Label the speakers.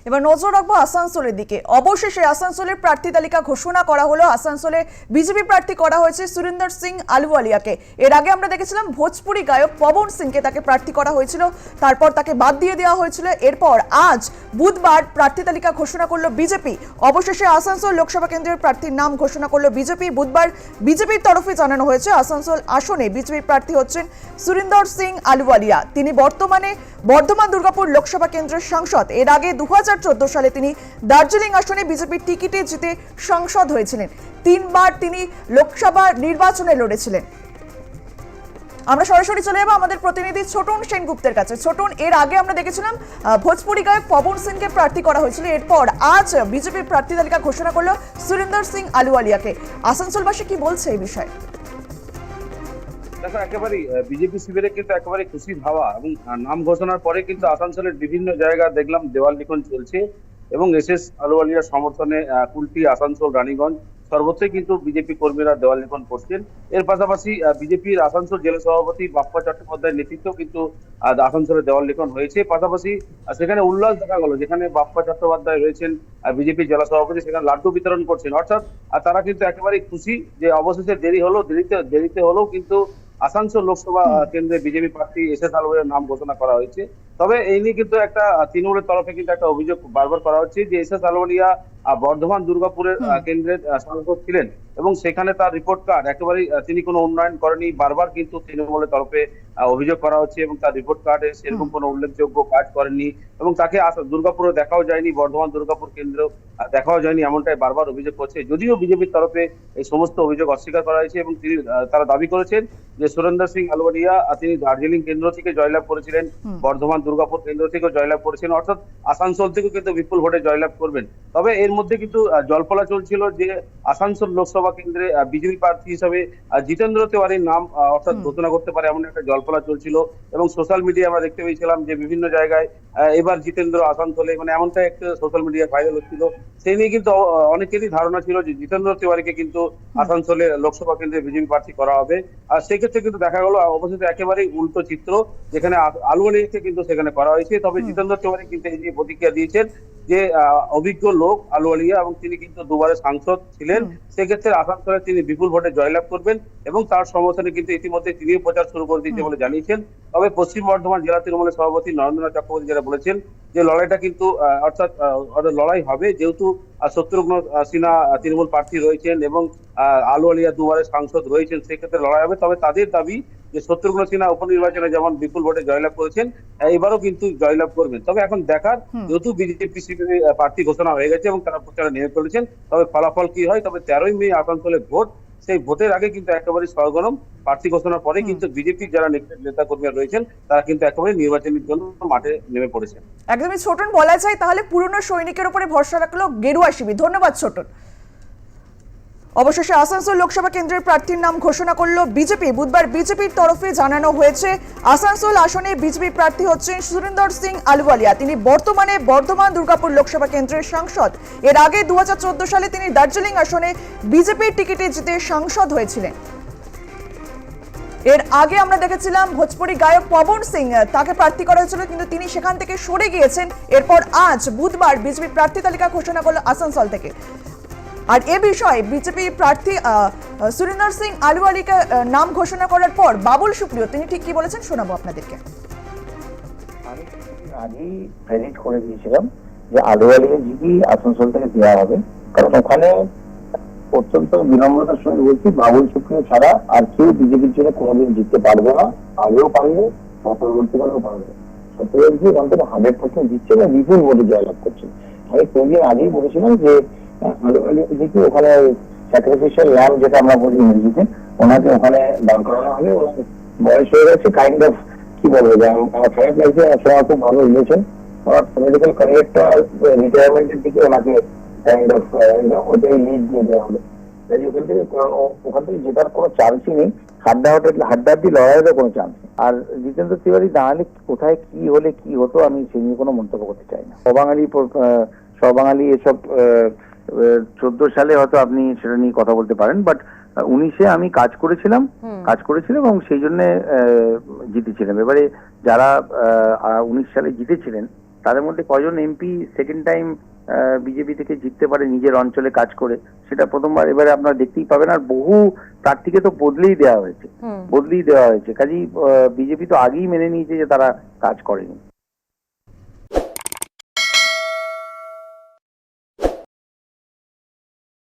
Speaker 1: এবার নজর রাখবো আসানসোলের দিকে। অবশেষে আসানসোলের প্রার্থী তালিকা ঘোষণা করা হলো। আসানসোলে বিজেপি প্রার্থী করা হয়েছে সুরিন্দর সিং আলুওয়ালিয়াকে। এর আগে আমরা দেখেছিলাম ভোজপুরি গায়ক পবন সিংকে তাকে প্রার্থী করা হয়েছিল, তারপর তাকে বাদ দিয়ে দেওয়া হয়েছিল। এরপর আজ বুধবার প্রার্থী তালিকা ঘোষণা করলো বিজেপি। অবশেষে আসানসোল লোকসভা কেন্দ্রের প্রার্থীর নাম ঘোষণা করলো বিজেপি। বুধবার বিজেপির তরফে জানানো হয়েছে আসানসোল আসনে বিজেপি প্রার্থী হচ্ছেন সুরিন্দর সিং আলুওয়ালিয়া। তিনি বর্তমানে বর্ধমান দুর্গাপুর লোকসভা কেন্দ্রের সাংসদ। এর আগে 2014 সালে তিনি দার্জিলিং আসনে বিজেপির টিকিটে জিতে সাংসদ হয়েছিলেন। 3 বার তিনি লোকসভা নির্বাচনে লড়েছিলেন। আমরা সরাসরি চলে যাবো আমাদের প্রতিনিধি ছোটন সেনগুপ্তের কাছে। ছোটন, এর আগে আমরা দেখেছিলাম ভোজপুরি গায়ক পবন সিংকে প্রার্থী করা হয়েছিল, এরপর আজ বিজেপির প্রার্থী তালিকা ঘোষণা করলো সুরিন্দর সিং আলুওয়ালিয়াকে। আসানসোলবাসী কি বলছে এই বিষয়ে?
Speaker 2: দেখো, একেবারেই বিজেপি শিবিরে কিন্তু একেবারে খুশির হাওয়া, এবং নাম ঘোষণার পরে কিন্তু আসানসোলের বিভিন্ন জায়গা দেখলাম দেওয়াল লিখন চলছে, এবং এস আলুওয়ালিয়ার সমর্থনে কুলটি, আসানসোল, রানীগঞ্জ সর্বত্রই কিন্তু বিজেপি কর্মীরা দেওয়াল লিখন করছেন। এর পাশাপাশি বিজেপির আসানসোল জেলা সভাপতি বাপ্পা চট্টোপাধ্যায়ের নেতৃত্বেও কিন্তু আসানসোলে দেওয়াল লিখন হয়েছে। পাশাপাশি সেখানে উল্লাস দেখা গেল, যেখানে বাপ্পা চট্টোপাধ্যায় রয়েছেন বিজেপি জেলা সভাপতি, সেখানে লাড্ডু বিতরণ করছেন। অর্থাৎ তারা কিন্তু একেবারেই খুশি যে অবশেষে দেরিতে হলেও কিন্তু আসানসোল লোকসভা কেন্দ্রে বিজেপি প্রার্থী এস আলুওয়ালিয়ার নাম ঘোষণা করা হয়েছে। তবে এই নিয়ে কিন্তু একটা তৃণমূলের তরফে কিন্তু একটা অভিযোগ বারবার করা হচ্ছে যে এস আলুওয়ালিয়া বর্ধমান দুর্গাপুরের কেন্দ্রের সাংসদ ছিলেন, এবং সেখানে তার রিপোর্ট কার্ড একেবারেই তিনি কোনো উন্নয়ন করেনি। বারবার কিন্তু তৃণমূলের তরফে অভিযোগ করা হচ্ছে, এবং তার রিপোর্ট কার্ডে সেরকম কোনো উল্লেখযোগ্য কাজ করেননি, এবং তাকে দুর্গাপুরে দেখাও যায়নি, বর্ধমান দুর্গাপুর কেন্দ্র দেখাও যায়নি, এমনটাই বারবার অভিযোগ করছে। যদিও বিজেপির তরফে এই সমস্ত অভিযোগ অস্বীকার করা হয়েছে, এবং তারা দাবি করেছেন যে সুরিন্দর সিং আলুওয়ালিয়া তিনি দার্জিলিং কেন্দ্র থেকে জয়লাভ করেছিলেন, বর্ধমান দুর্গাপুর কেন্দ্র থেকেও জয়লাভ করেছেন, অর্থাৎ আসানসোল থেকেও কিন্তু বিপুল ভোটে জয়লাভ করবেন। তবে এর মধ্যে কিন্তু জল্পনা চলছিল যে আসানসোল লোকসভা কেন্দ্রে বিজেপি প্রার্থী হিসেবে জিতেন্দ্র তিওয়ারির নাম অর্থাৎ ঘোষণা করতে পারে, এমন একটা জল্পনা চলছিল। এবং সোশ্যাল মিডিয়া আমরা দেখতে পেয়েছিলাম যে বিভিন্ন জায়গায় এবার জিতেন্দ্র আসানসোলে, মানে এমনটা একটা সোশ্যাল মিডিয়া ভাইরাল হচ্ছিল। সেই নিয়ে কিন্তু অনেকেরই ধারণা ছিল যে জিতেন্দ্র তিওয়ারিকে কিন্তু আসানসোলে লোকসভা কেন্দ্রে বিজেপি প্রার্থী করা হবে। আর সেক্ষেত্রে কিন্তু দেখা গেল অবশেষে একেবারেই উল্টো চিত্র, যেখানে আলুওয়ালিয়াকে কিন্তু সেখানে করা হয়েছে। তবে জিতেন্দ্র তিওয়ারি কিন্তু এই যে প্রতিক্রিয়া দিয়েছেন যে অভিজ্ঞ লোক আলুওয়ালিয়া, এবং তিনি কিন্তু দুবারের সাংসদ ছিলেন, সেক্ষেত্রে আসানসোলে তিনি বিপুল ভোটে জয়লাভ করবেন, এবং তার সমর্থনে কিন্তু ইতিমধ্যে তিনিও প্রচার শুরু করে দিয়েছে বলে জানিয়েছেন। তবে পশ্চিম বর্ধমান জেলা তৃণমূলের সভাপতি নরেন্দ্রনাথ চক্রবর্তী যেটা বলেছেন যে লড়াইটা কিন্তু অর্থাৎ লড়াই হবে, যেহেতু শত্রুঘ্ন সিনহা তৃণমূল প্রার্থী রয়েছেন, এবং আলুওয়ালিয়া দুবারের সাংসদ রয়েছেন, সেক্ষেত্রে লড়াই হবে। তবে তাদের দাবি যে শত্রুঘ্ন সিনহা উপনির্বাচনে যেমন বিপুল ভোটে জয়লাভ করেছেন, এবারও কিন্তু জয়লাভ করবেন। তবে এখন দেখার, যেহেতু বিজেপি শিবিরে প্রার্থী ঘোষণা হয়ে গেছে এবং তারা প্রচারে নেমে চলেছেন, তবে ফলাফল কি হয়। তবে 13ই মে আসানসোলে ভোট, সেই ভোটের আগে কিন্তু একেবারে সরগরম, প্রার্থী ঘোষণার পরে কিন্তু বিজেপির যারা নেতা কর্মীরা রয়েছেন তারা কিন্তু একেবারে নির্বাচনের জন্য মাঠে নেমে পড়েছেন।
Speaker 1: একদমই ছোটন, বলা যায় তাহলে পুরনো সৈনিকের উপরে ভরসা রাখলো গেরুয়া শিবির। ধন্যবাদ ছোটন। অবশেষে আসানসোল লোকসভা কেন্দ্রের প্রার্থীর নাম ঘোষণা করলো বিজেপি। বুধবার বিজেপির তরফে জানানো হয়েছে আসানসোল আসনে বিজেপি প্রার্থী হচ্ছেন সুরিন্দর সিং আলুওয়ালিয়া। তিনি বর্তমানে বর্ধমান দুর্গাপুর লোকসভা কেন্দ্রের সাংসদ। এর আগে 2014 সালে তিনি দার্জিলিং আসনে বিজেপির টিকিটে জিতে সাংসদ হয়েছিলেন। এর আগে আমরা দেখেছিলাম ভোজপুরি গায়ক পবন সিং, তাকে প্রার্থী করা হয়েছিল, কিন্তু তিনি সেখান থেকে সরে গিয়েছেন। এরপর আজ বুধবার বিজেপি প্রার্থী তালিকা ঘোষণা করলো আসানসোল থেকে। আর এ বিষয়ে বিজেপি প্রার্থী সুরিন্দর সিং আলুওয়ালিয়াকে নাম ঘোষণা করার পর বাবুল সুপ্রিয় তিনি ঠিক কি বলেছেন শোনাবো আপনাদেরকে।
Speaker 3: আমি আগেই প্রেডিক্ট করে দিয়েছিলাম যে আলুওয়ালিয়া জিবি আসানসোল থেকে দেওয়া হবে, কারণ ওখানে অত্যন্ত বিনম্রতার সঙ্গে বলছি বাবুল সুপ্রিয় ছাড়া আর কেউ বিজেপির জন্য কোনোদিন জিততে পারবে না। আগেও পারবে, পরবর্তীকালেও পারবে। সত্যি ওখান থেকে 100% জিতছে এবং বিপুল ভোটে জয়লাভ করছে। আমি কোনদিন আগেই বলেছিলাম যে আলুওয়ালিয়া ওখানে স্যাক্রিফিশিয়াল ল্যাম্ব যেটা আমরা বলি ইংরেজিতে, ওনাকে ওখানে দান করানো হবে। বয়স হয়ে গেছে, কাইন্ড অফ কি বলবো, আমার খারাপ লাগছে, সবাই খুব ভালো রিলেশন, ওনার পলিটিক্যাল ক্যারিয়ারটা রিটায়ারমেন্টের দিকে ওনাকে কাইন্ড অফ ওটাই লিড দিয়ে দেওয়া হবে। ওখান থেকে জেতার কোনো চান্সই নেই, হাড্ডাহাড্ডি লড়াইয়েরও কোনো চান্স নেই। আর জিতেন্দ্র তিওয়ারি দাঁড়ালে কোথায় কি হলে কি হতো আমি সেই নিয়ে কোনো মন্তব্য করতে চাই না। সবাঙালি এসব 14 সালে হয়তো আপনি সেটা নিয়ে কথা বলতে পারেন, বাট 19-এ আমি কাজ করেছিলাম এবং সেই জন্য জিতেছিলাম। এবারে যারা 19 সালে জিতেছিলেন তাদের মধ্যে কজন এমপি সেকেন্ড টাইম বিজেপি থেকে জিততে পারে নিজের অঞ্চলে কাজ করে, সেটা প্রথমবার এবারে আপনারা দেখতেই পাবেন। আর বহু প্রার্থীকে তো বদলেই দেওয়া হয়েছে, কাজেই বিজেপি তো আগেই মেনে নিয়েছে যে তারা কাজ করেনি।